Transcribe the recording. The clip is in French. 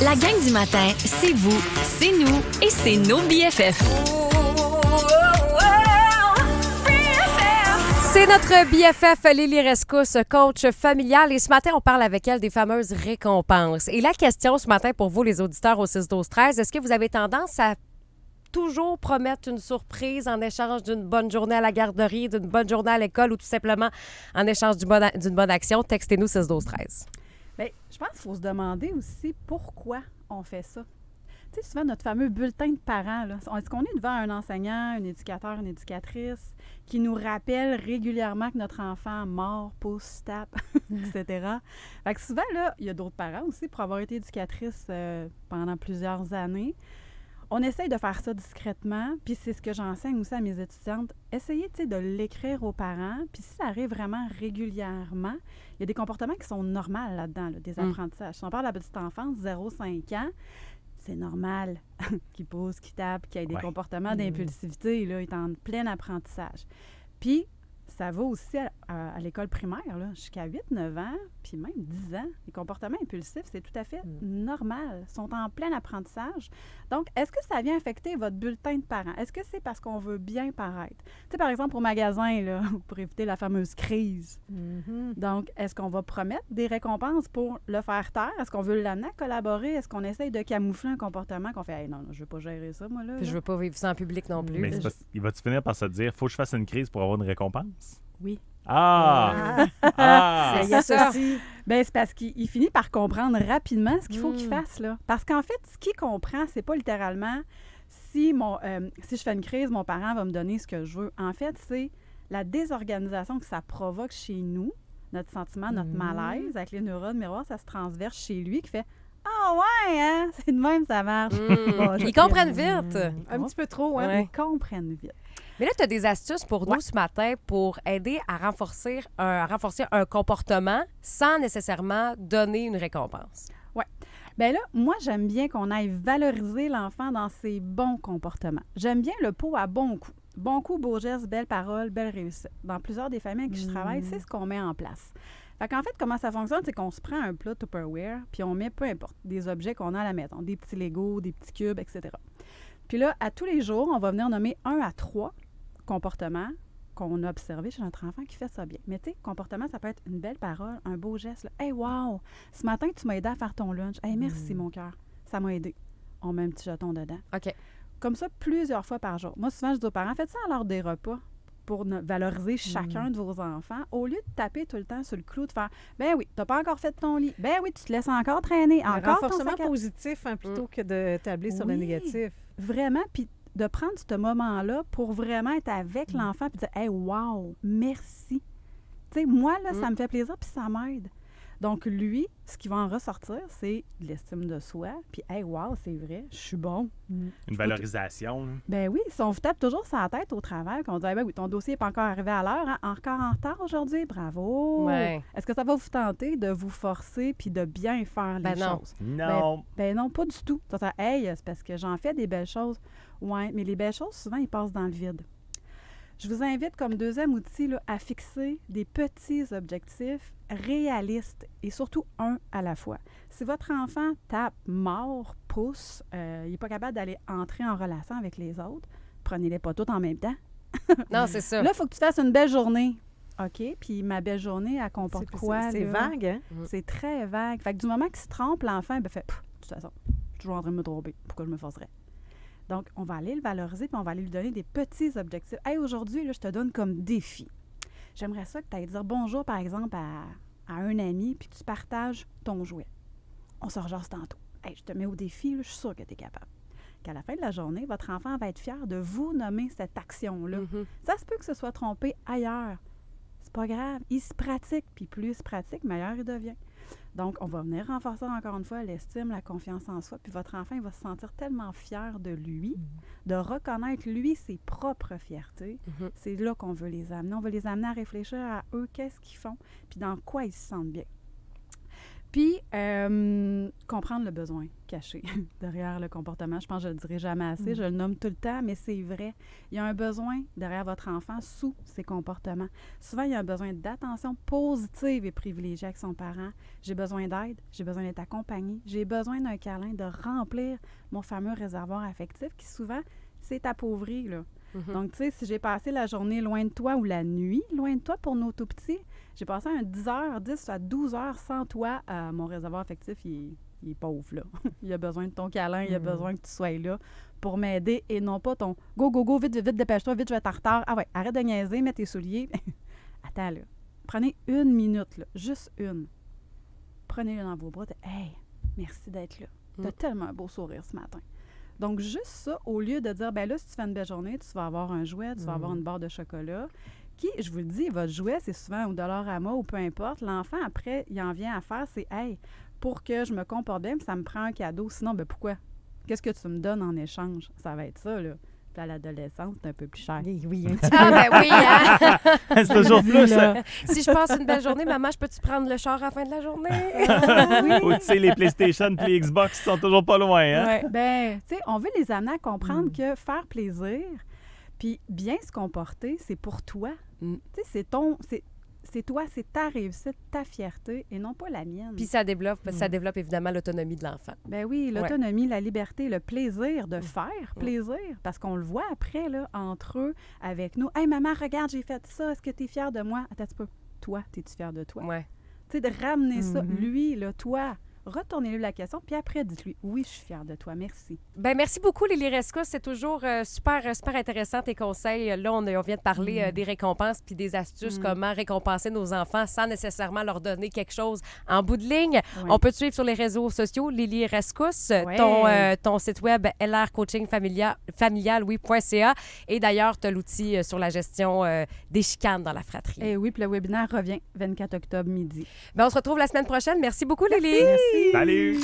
La gang du matin, c'est vous, c'est nous et c'est nos BFF. C'est notre BFF Lily Rescousse, coach familiale. Et ce matin, on parle avec elle des fameuses récompenses. Et la question ce matin pour vous, les auditeurs au 6-12-13, est-ce que vous avez tendance à toujours promettre une surprise en échange d'une bonne journée à la garderie, d'une bonne journée à l'école ou tout simplement en échange d'une bonne action? Textez-nous 6-12-13. Bien, je pense qu'il faut se demander aussi pourquoi on fait ça. Tu sais, souvent, notre fameux bulletin de parents, là, est-ce qu'on est devant un enseignant, un éducateur, une éducatrice qui nous rappelle régulièrement que notre enfant mord, pousse, tape, etc. Fait que souvent, là, il y a d'autres parents aussi, pour avoir été éducatrice pendant plusieurs années. On essaye de faire ça discrètement, puis c'est ce que j'enseigne aussi à mes étudiantes. Essayez, tu sais, de l'écrire aux parents, puis si ça arrive vraiment régulièrement, il y a des comportements qui sont normaux là-dedans, là, des apprentissages. Si on parle de la petite enfance, 0-5 ans, c'est normal qu'il pousse, qu'il tape, qu'il y ait des comportements d'impulsivité, là, il est en plein apprentissage. Puis, ça va aussi à l'école primaire, là, jusqu'à 8-9 ans, puis même 10 ans. Les comportements impulsifs, c'est tout à fait normal. Ils sont en plein apprentissage. Donc, est-ce que ça vient affecter votre bulletin de parents? Est-ce que c'est parce qu'on veut bien paraître? Tu sais, par exemple, au magasin, là, pour éviter la fameuse crise. Donc, est-ce qu'on va promettre des récompenses pour le faire taire? Est-ce qu'on veut l'amener à collaborer? Est-ce qu'on essaye de camoufler un comportement qu'on fait « Hey, non, je veux pas gérer ça, moi, là. » Puis je veux pas vivre ça en public non plus. Mais c'est parce qu'il va-tu finir par se dire « Faut que je fasse une crise pour avoir une récompense? » Oui. Ah! Il y a ça aussi. Bien, c'est parce qu'il finit par comprendre rapidement ce qu'il faut qu'il fasse, là. Parce qu'en fait, ce qu'il comprend, c'est pas littéralement si je fais une crise, mon parent va me donner ce que je veux. En fait, c'est la désorganisation que ça provoque chez nous, notre sentiment, notre malaise avec les neurones miroirs, ça se transverse chez lui qui fait « Ah ouais, hein? C'est de même, ça marche. » Ils comprennent vite. Un petit peu trop, hein? Ouais. Ils comprennent vite. Mais là, tu as des astuces pour nous ce matin pour aider à renforcer un comportement sans nécessairement donner une récompense. Oui. Bien là, moi, j'aime bien qu'on aille valoriser l'enfant dans ses bons comportements. J'aime bien le pot à bon coup. Bon coup, beau geste, belle parole, belle réussite. Dans plusieurs des familles avec qui je travaille, c'est ce qu'on met en place. Fait qu'en fait, comment ça fonctionne, c'est qu'on se prend un plat Tupperware, puis on met, peu importe, des objets qu'on a à la maison, des petits Legos, des petits cubes, etc. Puis là, à tous les jours, on va venir nommer 1 à 3 comportements qu'on a observés chez notre enfant qui fait ça bien. Mais tu sais, comportement, ça peut être une belle parole, un beau geste. Là. « Hey, wow! Ce matin, tu m'as aidé à faire ton lunch. Hey, merci, mon cœur. Ça m'a aidé. » On met un petit jeton dedans. OK. Comme ça, plusieurs fois par jour. Moi, souvent, je dis aux parents, faites ça à l'heure des repas pour valoriser chacun de vos enfants, au lieu de taper tout le temps sur le clou, de faire « Ben oui, t'as pas encore fait ton lit. Ben oui, tu te laisses encore traîner. Le Encore renforcement ton sac à... positif plutôt que de tabler sur le négatif. » Vraiment, puis de prendre ce moment-là pour vraiment être avec l'enfant puis dire « Hey, wow, merci. » Tu sais, moi, là, ça me fait plaisir puis ça m'aide. Donc, lui, ce qui va en ressortir, c'est de l'estime de soi. Puis, hey, wow, c'est vrai, je suis bon. Une valorisation. Là. Ben oui, si on vous tape toujours sur la tête au travail, qu'on dit, ben oui, ton dossier n'est pas encore arrivé à l'heure, hein? Encore en retard aujourd'hui, bravo. Ouais. Est-ce que ça va vous tenter de vous forcer puis de bien faire les choses? Non. Ben non, pas du tout. Hey, c'est parce que j'en fais des belles choses. Oui, mais les belles choses, souvent, ils passent dans le vide. Je vous invite, comme deuxième outil, là, à fixer des petits objectifs réalistes et surtout un à la fois. Si votre enfant tape, mord, pousse, il n'est pas capable d'aller entrer en relation avec les autres, prenez-les pas toutes en même temps. Non, c'est ça. Là, il faut que tu fasses une belle journée. OK, puis ma belle journée, elle comporte quoi? C'est là? vague, hein? C'est très vague. Fait que du moment qu'il se trompe, l'enfant, ben fait, de toute façon, je suis toujours en train de me tromper. Pourquoi je me forcerais? Donc, on va aller le valoriser puis on va aller lui donner des petits objectifs. Hey, aujourd'hui, là, je te donne comme défi. J'aimerais ça que tu ailles dire bonjour, par exemple, à un ami puis que tu partages ton jouet. On se rejase tantôt. Hey, je te mets au défi, là, je suis sûre que tu es capable. Qu'à la fin de la journée, votre enfant va être fier de vous nommer cette action-là. Ça se peut que ce soit trompé ailleurs. C'est pas grave. Il se pratique, puis plus il se pratique, meilleur il devient. Donc, on va venir renforcer encore une fois l'estime, la confiance en soi, puis votre enfant, il va se sentir tellement fier de lui, de reconnaître, lui, ses propres fiertés. C'est là qu'on veut les amener. On veut les amener à réfléchir à eux, qu'est-ce qu'ils font, puis dans quoi ils se sentent bien. Puis, comprendre le besoin caché derrière le comportement. Je pense que je ne le dirai jamais assez. Je le nomme tout le temps, mais c'est vrai. Il y a un besoin derrière votre enfant sous ses comportements. Souvent, il y a un besoin d'attention positive et privilégiée avec son parent. J'ai besoin d'aide, j'ai besoin d'être accompagnée, j'ai besoin d'un câlin, de remplir mon fameux réservoir affectif qui, souvent, c'est appauvri, là. Donc, tu sais, si j'ai passé la journée loin de toi ou la nuit loin de toi pour nos tout-petits, j'ai passé un 10 à 12 heures sans toi, mon réservoir affectif, il est pauvre, là. Il a besoin de ton câlin, il a besoin que tu sois là pour m'aider et non pas ton « go, go, go, vite, vite, vite, dépêche-toi, vite, je vais être en retard. Ah ouais, arrête de niaiser, mets tes souliers. » Attends, là. Prenez 1 minute, là, juste une. Prenez-le dans vos bras. Hey, merci d'être là. T'as tellement un beau sourire ce matin. Donc, juste ça, au lieu de dire, ben là, si tu fais une belle journée, tu vas avoir un jouet, tu vas avoir une barre de chocolat, qui, je vous le dis, votre jouet, c'est souvent au Dollarama ou peu importe. L'enfant, après, il en vient à faire, c'est, hey, pour que je me comporte bien, ça me prend un cadeau. Sinon, ben pourquoi? Qu'est-ce que tu me donnes en échange? Ça va être ça, là. Puis à l'adolescence, c'est un peu plus cher. Oui, un petit peu. Ah, ben oui, hein? C'est toujours plus. Là. Si je passe une belle journée, maman, je peux-tu prendre le char à la fin de la journée? Ou tu sais, les PlayStation et les Xbox sont toujours pas loin, hein? Ouais. Ben, tu sais, on veut les amener à comprendre que faire plaisir, puis bien se comporter, c'est pour toi. Mm. Tu sais, c'est toi, c'est ta réussite, ta fierté, et non pas la mienne. Puis ça développe évidemment l'autonomie de l'enfant. Ben oui, l'autonomie, la liberté, le plaisir de faire plaisir, parce qu'on le voit après, là, entre eux, avec nous. « Hey, maman, regarde, j'ai fait ça, est-ce que tu es fière de moi? » Attends un petit peu. Toi, es-tu fière de toi? Ouais. Tu sais, de ramener ça, lui, là, toi, retournez-lui la question, puis après, dites-lui « Oui, je suis fière de toi, merci. » Ben merci beaucoup, Lily Rescousse. C'est toujours super intéressant tes conseils. Là, on vient de parler des récompenses puis des astuces, comment récompenser nos enfants sans nécessairement leur donner quelque chose en bout de ligne. Oui. On peut te suivre sur les réseaux sociaux, Lily Rescousse, Ouais. ton site web lrcoachingfamilial.ca. Et d'ailleurs, tu as l'outil sur la gestion des chicanes dans la fratrie. Et oui, puis le webinaire revient 24 octobre midi. Ben, on se retrouve la semaine prochaine. Merci beaucoup, Lily. Merci. Salut!